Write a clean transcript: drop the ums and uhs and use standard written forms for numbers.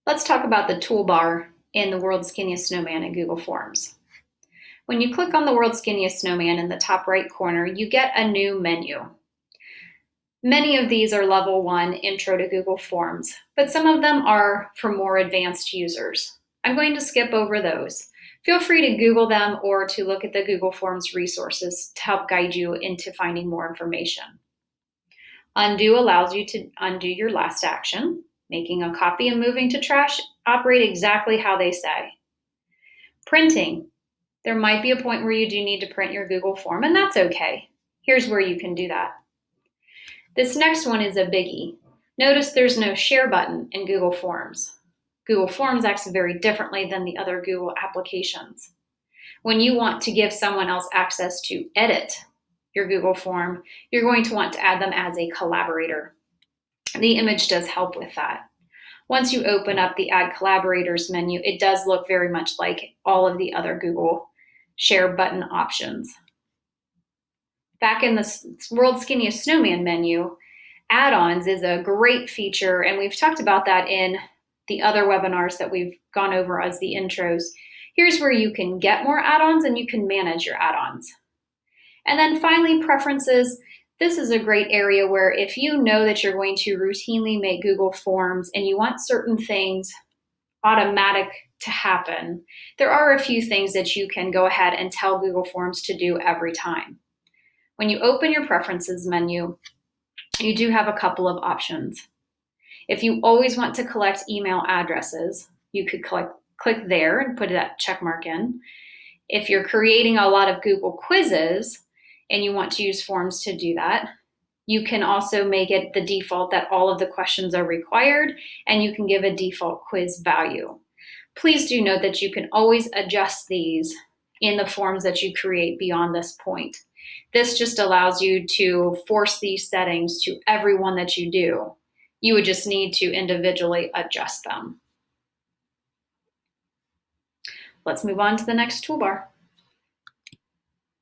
Let's talk about the toolbar in the World's Skinniest Snowman in Google Forms. When you click on the World's Skinniest Snowman in the top right corner, you get a new menu. Many of these are level 1 intro to Google Forms, but some of them are for more advanced users. I'm going to skip over those. Feel free to Google them or to look at the Google Forms resources to help guide you into finding more information. Undo allows you to undo your last action. Making a copy and moving to trash operate exactly how they say. Printing. There might be a point where you do need to print your Google form, and that's okay. Here's where you can do that. This next one is a biggie. Notice there's no share button in Google Forms. Google Forms acts very differently than the other Google applications. When you want to give someone else access to edit your Google form, you're going to want to add them as a collaborator. The image does help with that. Once you open up the Add Collaborators menu, it does look very much like all of the other Google Share button options. Back in the World's Skinniest Snowman menu, add-ons is a great feature, and we've talked about that in the other webinars that we've gone over as the intros. Here's where you can get more add-ons and you can manage your add-ons. And then finally, preferences. This is a great area where if you know that you're going to routinely make Google Forms and you want certain things automatic to happen, there are a few things that you can go ahead and tell Google Forms to do every time. When you open your preferences menu, you do have a couple of options. If you always want to collect email addresses, you could click there and put that check mark in. If you're creating a lot of Google quizzes, and you want to use forms to do that, you can also make it the default that all of the questions are required, and you can give a default quiz value. Please do note that you can always adjust these in the forms that you create beyond this point. This just allows you to force these settings to everyone that you do. You would just need to individually adjust them. Let's move on to the next toolbar.